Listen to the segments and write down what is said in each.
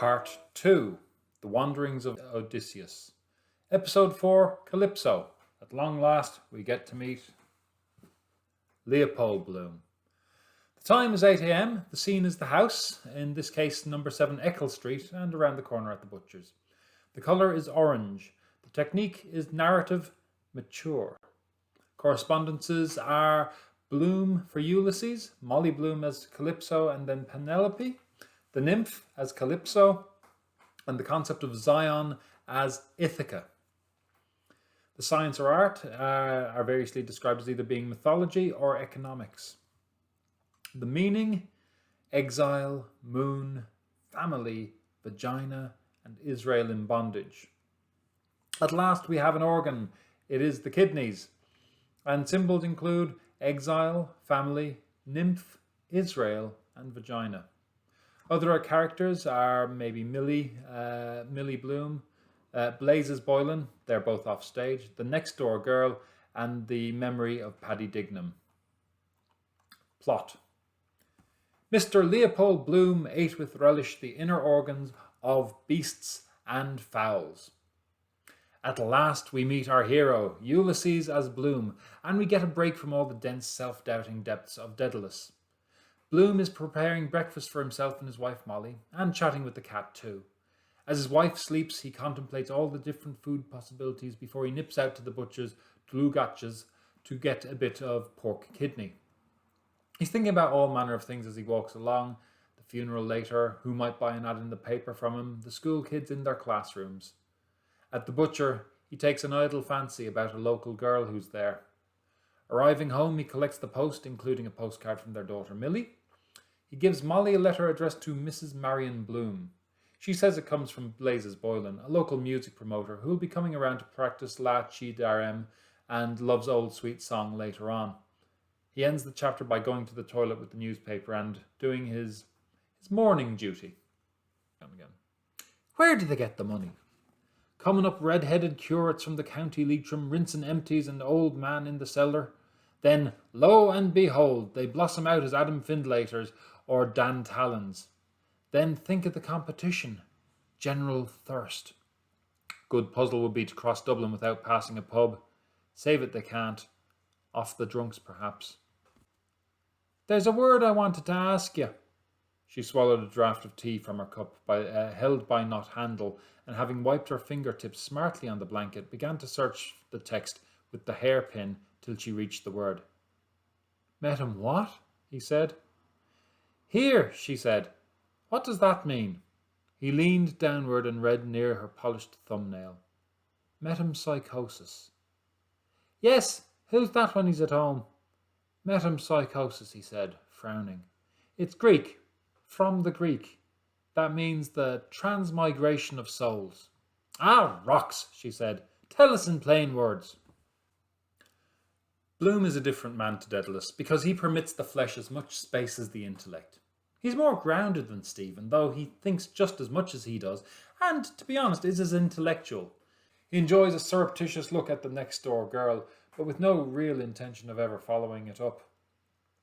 Part 2, The Wanderings of Odysseus. Episode 4, Calypso. At long last, we get to meet Leopold Bloom. The time is 8 a.m. The scene is the house, in this case number 7 Eccles Street, and around the corner at the butcher's. The colour is orange. The technique is narrative mature. Correspondences are Bloom for Ulysses, Molly Bloom as Calypso and then Penelope, the Nymph as Calypso, and the concept of Zion as Ithaca. The science or art are variously described as either being mythology or economics. The meaning: exile, moon, family, vagina, and Israel in bondage. At last we have an organ. It is the kidneys. And symbols include exile, family, nymph, Israel, and vagina. Other characters are maybe Millie Bloom, Blazes Boylan, they're both off stage, the Nextdoor girl, and the memory of Paddy DIgnam. Plot. Mr. Leopold Bloom ate with relish the inner organs of beasts and fowls. At last we meet our hero, Ulysses as Bloom, and we get a break from all the dense self-doubting depths of Dedalus. Bloom is preparing breakfast for himself and his wife Molly, and chatting with the cat too. As his wife sleeps, he contemplates all the different food possibilities before he nips out to the butcher's Dlugacz to get a bit of pork kidney. He's thinking about all manner of things as he walks along: the funeral later, who might buy an ad in the paper from him, the school kids in their classrooms. At the butcher, he takes an idle fancy about a local girl who's there. Arriving home, he collects the post, including a postcard from their daughter Millie. He gives Molly a letter addressed to Mrs Marion Bloom. She says it comes from Blazes Boylan, a local music promoter who will be coming around to practice Darem and Love's Old Sweet Song later on. He ends the chapter by going to the toilet with the newspaper and doing his morning duty. Where did they get the money? Coming up red-headed curates from the county Leitrim, rinsing empties and old man in the cellar. Then, lo and behold, they blossom out as Adam Findlaters or Dan Talons. Then think of the competition. General thirst. Good puzzle would be to cross Dublin without passing a pub. Save it they can't. Off the drunks, perhaps. There's a word I wanted to ask you. She swallowed a draught of tea from her cup, held by not handle, and having wiped her fingertips smartly on the blanket, began to search the text with the hairpin till she reached the word. Met him what? He said. Here, she said. What does that mean? He leaned downward and read near her polished thumbnail. Metempsychosis. Yes, who's that when he's at home? Metempsychosis, he said, frowning. It's Greek. From the Greek. That means the transmigration of souls. Ah, rocks, she said. Tell us in plain words. Bloom is a different man to Dedalus because he permits the flesh as much space as the intellect. He's more grounded than Stephen, though he thinks just as much as he does, and, to be honest, is as intellectual. He enjoys a surreptitious look at the next-door girl, but with no real intention of ever following it up.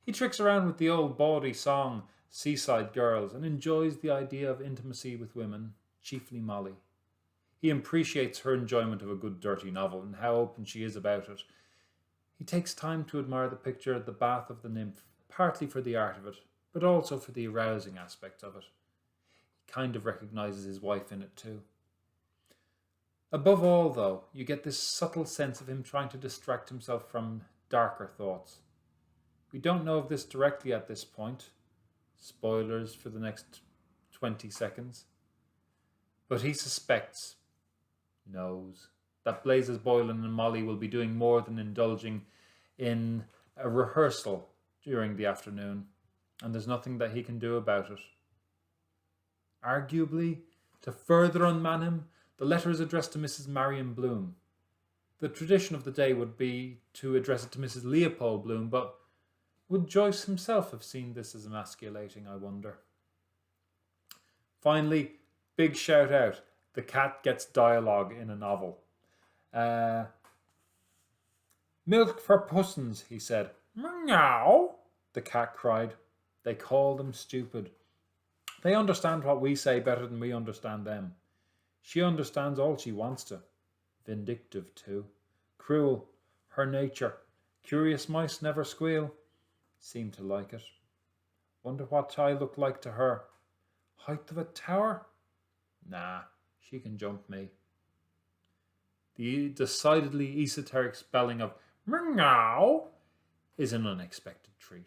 He tricks around with the old bawdy song, Seaside Girls, and enjoys the idea of intimacy with women, chiefly Molly. He appreciates her enjoyment of a good dirty novel and how open she is about it. He takes time to admire the picture The Bath of the Nymph, partly for the art of it, but also for the arousing aspect of it. He kind of recognises his wife in it too. Above all, though, you get this subtle sense of him trying to distract himself from darker thoughts. We don't know of this directly at this point. Spoilers for the next 20 seconds. But he suspects, knows, that Blazes Boylan and Molly will be doing more than indulging in a rehearsal during the afternoon, and there's nothing that he can do about it. Arguably, to further unman him, the letter is addressed to Mrs Marion Bloom. The tradition of the day would be to address it to Mrs Leopold Bloom, but would Joyce himself have seen this as emasculating, I wonder? Finally, big shout out. The cat gets dialogue in a novel. Milk for pussins, he said. Meow, the cat cried. They called him stupid. They understand what we say better than we understand them. She understands all she wants to. Vindictive too. Cruel. Her nature. Curious mice never squeal. Seem to like it. Wonder what I look like to her. Height of a tower? Nah, she can jump me. The decidedly esoteric spelling of meow is an unexpected treat.